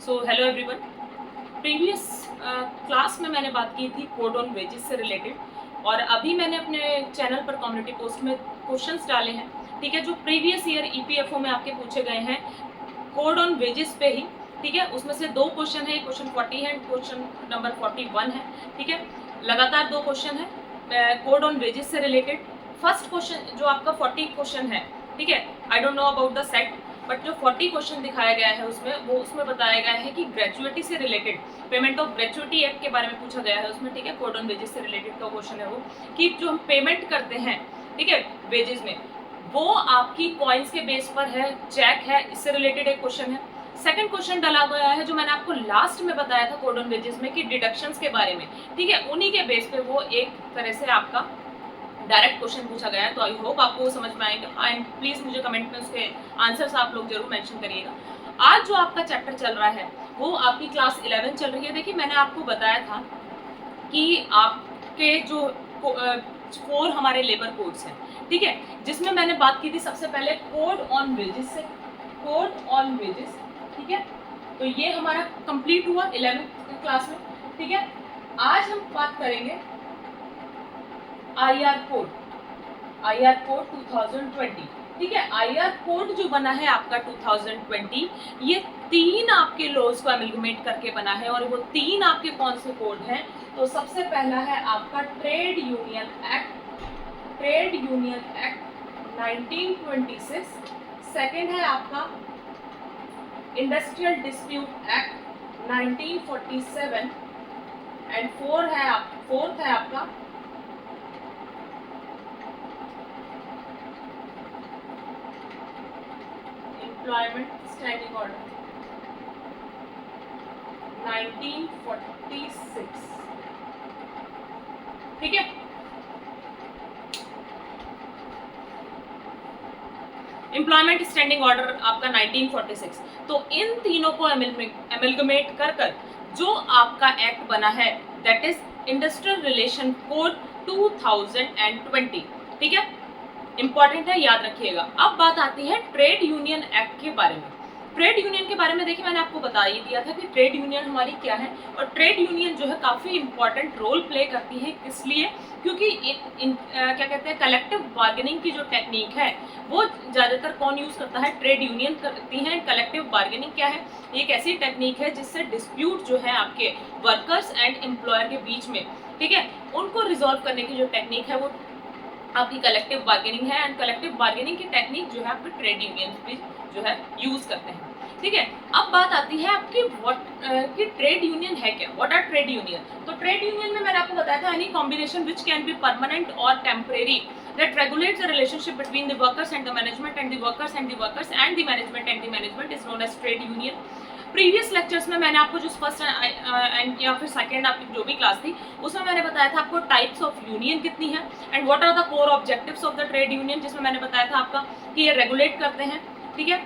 So hello everyone. Previous class में मैंने बात की थी कोड ऑन वेजेस से रिलेटेड, और अभी मैंने अपने चैनल पर कम्युनिटी पोस्ट में क्वेश्चंस डाले हैं, ठीक है, जो प्रीवियस ईयर ईपीएफओ में आपके पूछे गए हैं कोड ऑन वेजेस पे ही, ठीक है। उसमें से दो क्वेश्चन है, क्वेश्चन 40 है, क्वेश्चन नंबर 41 है, ठीक है। लगातार दो क्वेश्चन है कोड ऑन वेजेस से रिलेटेड। फर्स्ट क्वेश्चन जो आपका 40 क्वेश्चन है, ठीक है, I don't know about the set, but जो 40 क्वेश्चन दिखाया गया है उसमें बताया गया है कि ग्रेजुएटी से related, payment of gratuity act के बारे में पूछा गया है उसमें, ठीक है। कोड ऑन वेजेस से रिलेटेड का क्वेश्चन है वो, कि जो हम पेमेंट करते हैं, ठीक है, वेजेस में, वो आपकी कॉइन्स के बेस पर है, चेक है, इससे रिलेटेड एक क्वेश्चन है। सेकंड क्वेश्चन डाला गया है जो मैंने आपको लास्ट में बताया था कोड ऑन वेजेस में, कि डिडक्शंस के बारे में, ठीक है, उन्हीं के बेस पे वो एक तरह से आपका डायरेक्ट क्वेश्चन पूछा गया है। तो आई होप आपको वो समझ में आएगा, एंड प्लीज़ मुझे कमेंट में उसके आंसर्स आप लोग जरूर मेंशन करिएगा। आज जो आपका चैप्टर चल रहा है वो आपकी क्लास 11 चल रही है। देखिए, मैंने आपको बताया था कि आपके जो 4 हमारे लेबर कोड्स हैं, ठीक है, जिसमें मैंने बात की थी सबसे पहले कोड ऑन वेजेस से, कोड ऑन वेजेस, ठीक है। तो ये हमारा कंप्लीट हुआ 11th क्लास में, ठीक है। आज हम बात करेंगे IR कोड, IR कोड 2020, ठीक है। IR कोड जो बना है आपका 2020, ये 3 आपके लॉज को एमलगमेट करके बना है, और वो 3 आपके कौन से कोड हैं? तो सबसे पहला है आपका trade union act, trade union act 1926। Second है आपका industrial dispute act 1947, and fourth है आपका एम्प्लॉयमेंट स्टैंडिंग ऑर्डर 1946, ठीक है। एम्प्लॉयमेंट स्टैंडिंग ऑर्डर आपका 1946। तो इन तीनों को एमलगमेट कर जो आपका एक्ट बना है, that is industrial relation code 2020, ठीक है। इंपॉर्टेंट है, याद रखिएगा। अब बात आती है ट्रेड यूनियन एक्ट के बारे में। ट्रेड यूनियन के बारे में देखिए, मैंने आपको बता ही दिया था कि ट्रेड यूनियन हमारी क्या है, और ट्रेड यूनियन जो है काफ़ी इंपॉर्टेंट रोल प्ले करती है। इसलिए क्योंकि क्या कहते हैं, कलेक्टिव बार्गेनिंग की जो टेक्निक है वो ज़्यादातर कौन यूज़ करता है? ट्रेड यूनियन करती हैं। कलेक्टिव बार्गेनिंग क्या है? एक ऐसी टेक्निक है जिससे डिस्प्यूट जो है आपके वर्कर्स एंड एम्प्लॉयर के बीच में, ठीक है, उनको रिजॉल्व करने की जो टेक्निक है वो आपकी कलेक्टिव बार्गेनिंग है। एंड कलेक्टिव बार्गेनिंग की टेक्निक जो है आपके ट्रेड यूनियन भी जो है यूज करते हैं, ठीक है। अब बात आती है आपकी कि ट्रेड यूनियन है क्या, व्हाट आर ट्रेड यूनियन। तो ट्रेड यूनियन में मैंने आपको बताया था, any combination which can be permanent और temporary that regulates the relationship between the workers and the management and the workers and the workers and the management and the management is known as trade union. Previous lectures में मैंने आपको जो first and या फिर second आपकी जो भी class थी उसमें मैंने बताया था आपको टाइप्स ऑफ यूनियन कितनी है, and what are the core objectives of the trade union, जिसमें मैंने बताया था आपका कि ये रेगुलेट करते हैं, ठीक है,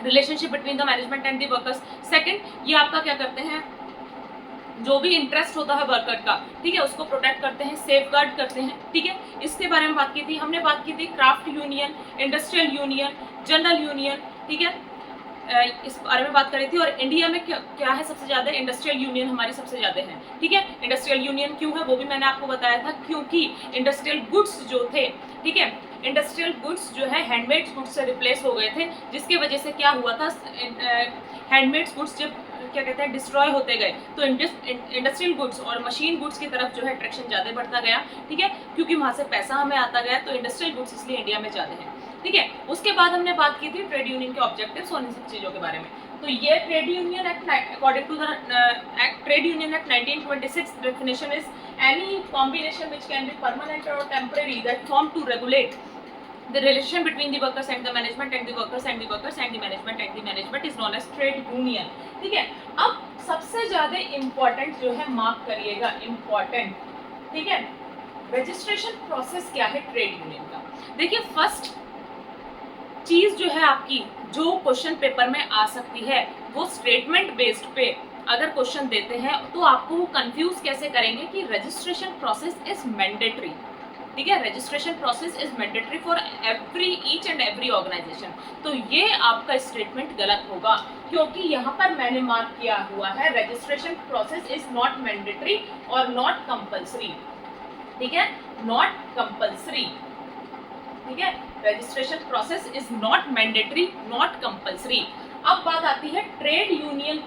relationship between the management and the workers. Second, ये आपका क्या करते हैं, जो भी इंटरेस्ट होता है वर्कर का, ठीक है, उसको प्रोटेक्ट करते हैं, सेफ गार्ड करते हैं, ठीक है। इसके बारे में बात की थी हमने, बात की थी craft union, industrial union, general union, ठीक है, इस बारे में बात करी थी। और इंडिया में क्या है सबसे ज़्यादा? इंडस्ट्रियल यूनियन हमारी सबसे ज़्यादा है, ठीक है। इंडस्ट्रियल यूनियन क्यों है वो भी मैंने आपको बताया था, क्योंकि इंडस्ट्रियल गुड्स जो थे, ठीक है, इंडस्ट्रियल गुड्स जो है हैंडमेड गुड्स से रिप्लेस हो गए थे, जिसकी वजह से क्या हुआ था, हैंडमेड गुड्स जब क्या कहते हैं डिस्ट्रॉय होते गए तो इंडस्ट्रियल गुड्स और मशीन गुड्स की तरफ जो है अट्रैक्शन ज़्यादा बढ़ता गया, ठीक है, क्योंकि वहाँ से पैसा हमें आता गया, तो इंडस्ट्रियल गुड्स इसलिए इंडिया में ज़्यादा है, ठीक है। उसके बाद हमने बात की थी ट्रेड यूनियन के ऑब्जेक्टिव्स और इन सब चीज़ों के बारे में। तो ये trade union act according to the trade union act 1926 definition is any combination which can be permanent और temporary that form to regulate the relation between the workers and the management and the workers and the workers and the management is known as trade union, ठीक है। अब सबसे ज़्यादा important जो है, mark करिएगा, important, ठीक है, रजिस्ट्रेशन प्रोसेस क्या है ट्रेड यूनियन का। देखिए, फर्स्ट चीज़ जो है आपकी, जो क्वेश्चन पेपर में आ सकती है, वो स्टेटमेंट बेस्ड पे अगर क्वेश्चन देते हैं तो आपको वो कंफ्यूज कैसे करेंगे कि रजिस्ट्रेशन प्रोसेस इज मैंडेटरी, ठीक है, registration process is mandatory for each and every organisation. तो ये आपका स्टेटमेंट गलत होगा, क्योंकि यहाँ पर मैंने मार्क किया हुआ है registration process is not mandatory और नॉट कंपल्सरी, ठीक है, नॉट कंपल्सरी, ठीक है, registration process is not mandatory not compulsory. अब बात आती है ट्रेड यूनियन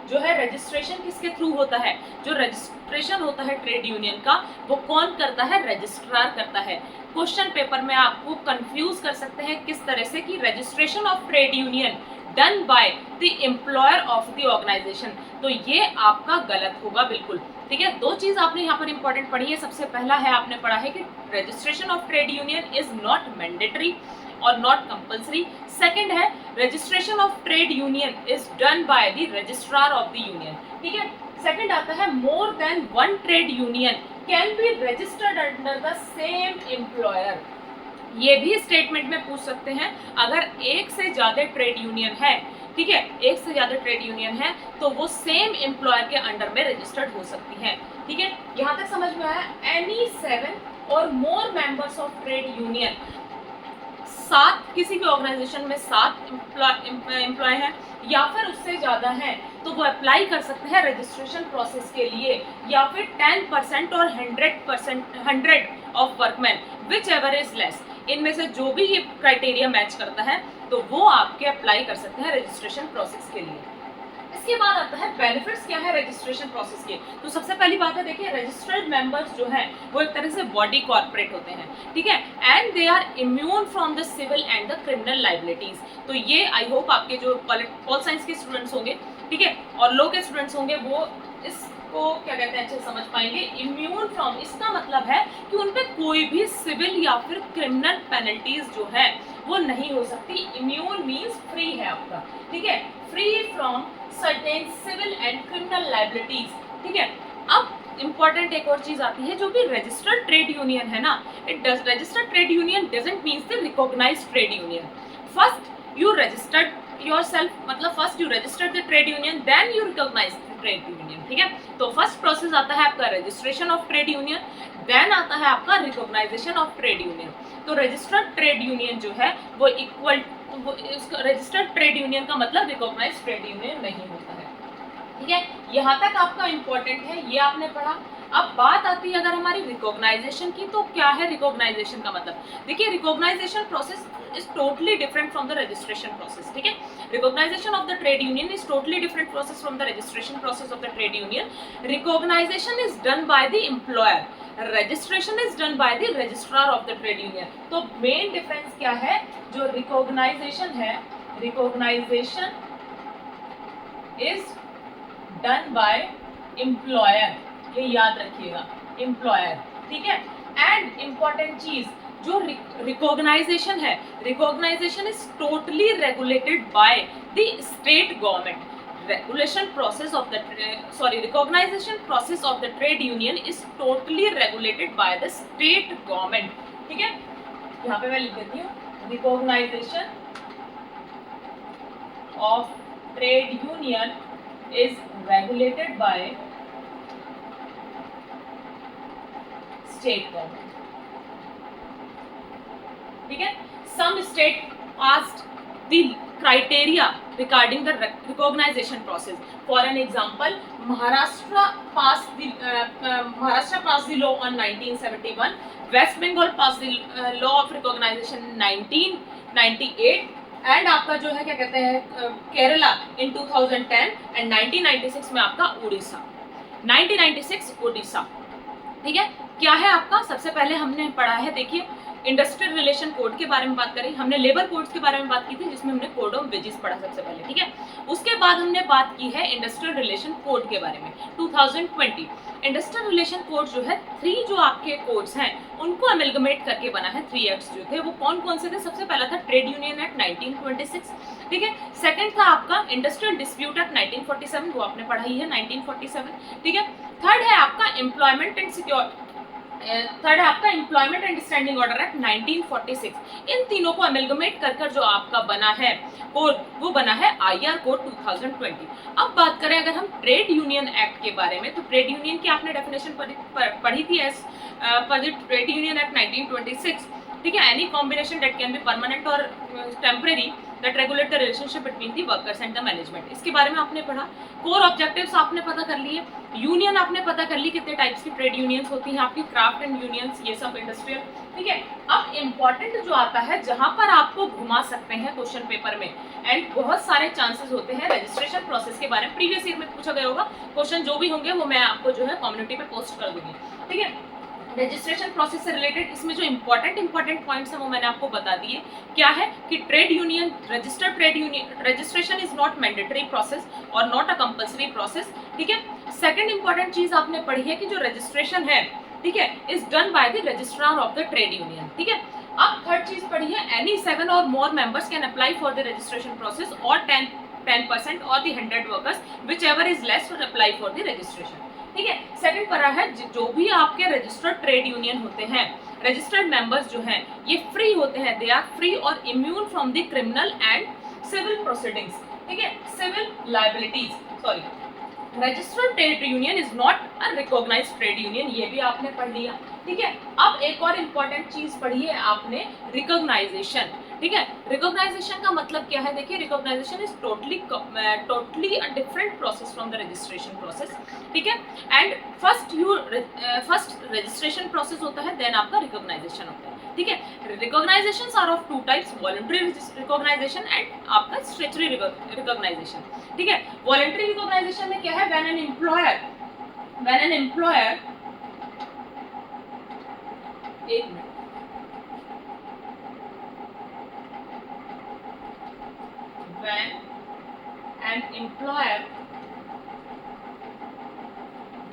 जो है रजिस्ट्रेशन किसके थ्रू होता है, जो रजिस्ट्रेशन होता है ट्रेड यूनियन का वो कौन करता है, रजिस्ट्रार करता है। क्वेश्चन पेपर में आपको कंफ्यूज कर सकते हैं किस तरह से कि registration of trade union done by the employer of the organisation, तो ये आपका गलत होगा बिल्कुल, ठीक है। दो चीज आपने यहाँ पर इंपॉर्टेंट पढ़ी है, सबसे पहला है आपने पढ़ा है कि registration of trade union is not mandatory और नॉट कंपल्सरी। सेकंड है registration of trade union is done by the registrar of the union, ठीक है। सेकंड आता है more than one trade union can be registered under the same employer. ये भी statement में पूछ सकते हैं, अगर एक से ज्यादा ट्रेड यूनियन है, ठीक है, एक से ज्यादा ट्रेड यूनियन है तो वो सेम एम्प्लॉयर के अंडर में रजिस्टर्ड हो सकती है, ठीक है। यहाँ तक समझ में आया। एनी 7 और मोर मेंबर्स ऑफ ट्रेड यूनियन, 7 किसी भी ऑर्गेनाइजेशन में 7 एम्प्लॉय हैं या फिर उससे ज़्यादा हैं तो वो अप्लाई कर सकते हैं रजिस्ट्रेशन प्रोसेस के लिए, या फिर 10% और 100% of workman which ever is less, इनमें से जो भी ये क्राइटेरिया मैच करता है तो वो आपके अप्लाई कर सकते हैं रजिस्ट्रेशन प्रोसेस के लिए। इसके बाद आता है बेनिफिट्स क्या है रजिस्ट्रेशन प्रोसेस के। तो सबसे पहली बात है, देखिए रजिस्टर्ड मेंबर्स जो हैं वो एक तरह से बॉडी कॉर्पोरेट होते हैं, ठीक है, and they are immune from the civil and the criminal liabilities. तो ये आई होप आपके जो पॉल साइंस के स्टूडेंट्स होंगे, ठीक है, और लॉ के स्टूडेंट्स होंगे वो इसको क्या कहते हैं अच्छे समझ पाएंगे। इम्यून फ्रॉम इसका मतलब है कि उन पे कोई भी सिविल या फिर क्रिमिनल पेनल्टीज जो है वो नहीं हो सकती। इम्यून मीन्स फ्री है आपका, ठीक है, free from certain civil and criminal liabilities, ठीक है। अब इंपॉर्टेंट एक और चीज आती है, जो भी रजिस्टर्ड ट्रेड यूनियन है ना, it does registered trade union doesn't means the recognised trade union. First you registered yourself, मतलब first you registered the trade union then you recognise the trade union, ठीक है। तो फर्स्ट प्रोसेस आता है आपका registration of trade union, then आता है आपका रिकॉग्नाइजेशन ऑफ ट्रेड यूनियन। तो रजिस्टर्ड ट्रेड यूनियन जो है वो इक्वल, रजिस्टर्ड ट्रेड यूनियन का मतलब रिकॉग्नाइज्ड ट्रेड यूनियन नहीं होता है, ठीक है। यहाँ तक आपका इंपॉर्टेंट है, ये आपने पढ़ा। अब बात आती है अगर हमारी रिकॉग्नाइजेशन की, तो क्या है रिकॉग्नाइजेशन का मतलब। देखिए recognisation process is totally different from the registration process, ठीक है। Recognisation of the trade union is totally different process from the registration process of the trade union. Recognisation is done by the employer, registration is done by the registrar of the trade union. तो main difference क्या है, जो recognisation है, recognisation is done by employer, ये याद रखिएगा, employer, ठीक है। एंड इंपॉर्टेंट चीज जो रिकॉग्नाइजेशन है, recognisation is totally regulated by the state government. Regulation process of the recognition process of the trade union is totally regulated by the state government, ठीक है। यहाँ पे मैं लिख देती हूँ, recognition of trade union is regulated by state government, ठीक है। Some state asked the criteria regarding the recognition process. For an example, Maharashtra passed the law on 1971. West Bengal passed the law of recognition in 1998. And आपका जो है क्या कहते हैं केरला इन 2010 and 1996 में आपका उड़ीसा, 1996 उड़ीसा, ठीक है। क्या है आपका, सबसे पहले हमने पढ़ा है, देखिए इंडस्ट्रियल रिलेशन कोड के बारे में बात करी, हमने लेबर कोड्स के बारे में बात की थी जिसमें हमने कोड ऑफ वेजेस पढ़ा सबसे पहले, ठीक है। उसके बाद हमने बात की है इंडस्ट्रियल रिलेशन कोड के बारे में 2020। इंडस्ट्रियल रिलेशन कोड जो है 3 जो आपके कोड्स हैं उनको अमेलगमेट करके बना है। 3 एक्ट्स जो थे वो कौन कौन से थे, सबसे पहला था ट्रेड यूनियन एक्ट 1926, ठीक है। सेकंड था आपका इंडस्ट्रियल डिस्प्यूट एक्ट 1947, वो आपने पढ़ा ही है 1947, ठीक है। थर्ड है आपका एम्प्लॉयमेंट एंड थर्ड है आपका employment and standing order act 1946। इन तीनों को अमेलगमेट कर कर जो आपका बना है कोड, वो बना है आईआर कोड 2020। अब बात करें अगर हम ट्रेड यूनियन एक्ट के बारे में, तो ट्रेड यूनियन की आपने डेफिनेशन पढ़ी थी as per the trade union act 1926। ठीक है, any combination that can be permanent और temporary that regulate the relationship between the workers and the management. इसके बारे में आपने पढ़ा। कोर ऑब्जेक्टिव्स आपने पता कर लिए, यूनियन आपने पता कर ली कितने टाइप्स की ट्रेड यूनियंस होती हैं आपकी, क्राफ्ट एंड यूनियंस, ये सब इंडस्ट्रियल। ठीक है, अब इम्पॉर्टेंट जो आता है जहां पर आपको घुमा सकते हैं क्वेश्चन पेपर में, एंड बहुत सारे चांसेस होते हैं रजिस्ट्रेशन प्रोसेस के बारे में, प्रीवियस ईयर में पूछा गया होगा क्वेश्चन, जो भी होंगे वो मैं आपको जो है कम्युनिटी पे पोस्ट कर दूंगी। ठीक है, रजिस्ट्रेशन प्रोसेस से रिलेटेड इसमें जो इंपॉर्टेंट पॉइंट्स हैं वो मैंने आपको बता दिए। क्या है कि trade union, registered trade union registration is not mandatory process और नॉट अ कंपल्सरी प्रोसेस। ठीक है, सेकंड इंपॉर्टेंट चीज आपने पढ़ी है कि जो रजिस्ट्रेशन है, ठीक है, is done by the registrar of the trade union. ठीक है, अब थर्ड चीज पढ़ी है, एनी 7 और मोर members can apply for the registration process और 10% और the 100 workers which ever is less for apply for the registration. ठीक है, सेकंड पढ़ा है जो भी आपके रजिस्टर्ड ट्रेड यूनियन होते हैं, रजिस्टर्ड मेंबर्स जो हैं, ये फ्री होते हैं, दे आर फ्री और immune from the criminal and civil proceedings. ठीक है, civil liabilities, sorry, registered trade union is not a recognised trade union, ये भी आपने पढ़ लिया। ठीक है, अब एक और इम्पॉर्टेंट चीज पढ़ी है आपने, रिकॉग्नाइजेशन। ठीक है, रिकॉग्नाइजेशन का मतलब क्या है, देखिए recognisation is totally a different process from the registration process. ठीक है, एंड फर्स्ट रजिस्ट्रेशन प्रोसेस होता है, देन आपका रिकॉग्नाइजेशन होता है। ठीक है, recognisations are of two types, voluntary recognisation and आपका स्टैट्यूटरी रिकॉग्नाइजेशन। ठीक है, वॉलंटरी रिकॉग्नाइजेशन में क्या है, व्हेन एन एम्प्लॉयर एक मिनट, when an employer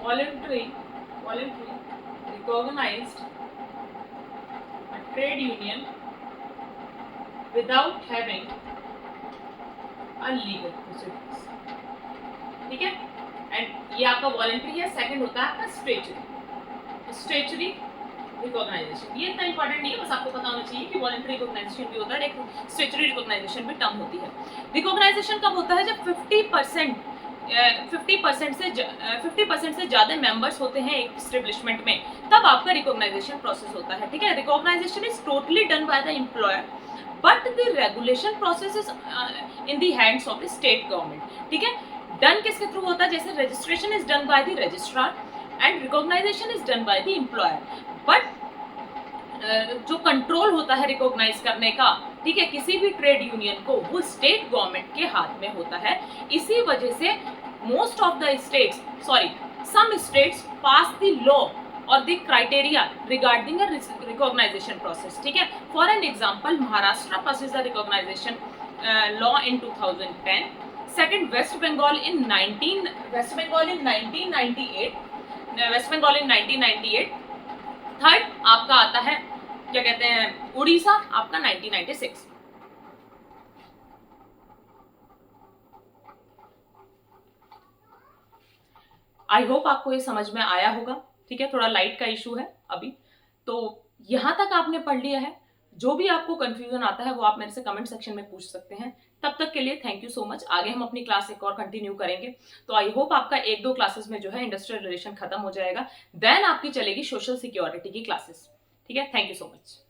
voluntarily recognized a trade union without having a legal proceedings। ठीक है, एंड ये आपका वॉलंटरी है। सेकंड होता है आपका स्टैट्यूटरी रिकॉग्नाइजेशन। ये इतना इंपॉर्टेंट नहीं है, बस आपको पता होना चाहिए कि वॉलंटरी रिकॉग्नाइजेशन भी होता है, एक स्टैट्यूटरी रिकॉग्नाइजेशन भी टर्म होती है। रिकॉग्नाइजेशन कब होता है, जब 50% से ज़्यादा मेंबर्स होते हैं एक एस्टेब्लिशमेंट में, तब आपका रिकॉग्नाइजेशन प्रोसेस होता है। ठीक है, recognisation is totally done by the employer but the regulation process is in the hands of the state government. ठीक है, डन किसके थ्रू होता है, जैसे registration is done by the registrar and recognisation is done by the employer, but जो control होता है recognise करने का, ठीक है, किसी भी ट्रेड यूनियन को, वो स्टेट गवर्नमेंट के हाथ में होता है। इसी वजह से most of the states, sorry, some states pass the law और the criteria regarding a recognisation process. ठीक है, for an example, Maharashtra passes the recognition law in 2010, second West Bengal in 1998, third आपका आता है क्या कहते हैं, उड़ीसा, आपका 1996। आई होप आपको ये समझ में आया होगा। ठीक है, थोड़ा लाइट का इशू है अभी, तो यहां तक आपने पढ़ लिया है। जो भी आपको कंफ्यूजन आता है वो आप मेरे से कमेंट सेक्शन में पूछ सकते हैं। तब तक के लिए थैंक यू सो मच। आगे हम अपनी क्लास एक और कंटिन्यू करेंगे, तो आई होप आपका 1-2 क्लासेस में जो है इंडस्ट्रियल रिलेशन खत्म हो जाएगा, देन आपकी चलेगी सोशल सिक्योरिटी की क्लासेस। ठीक है, थैंक यू सो मच।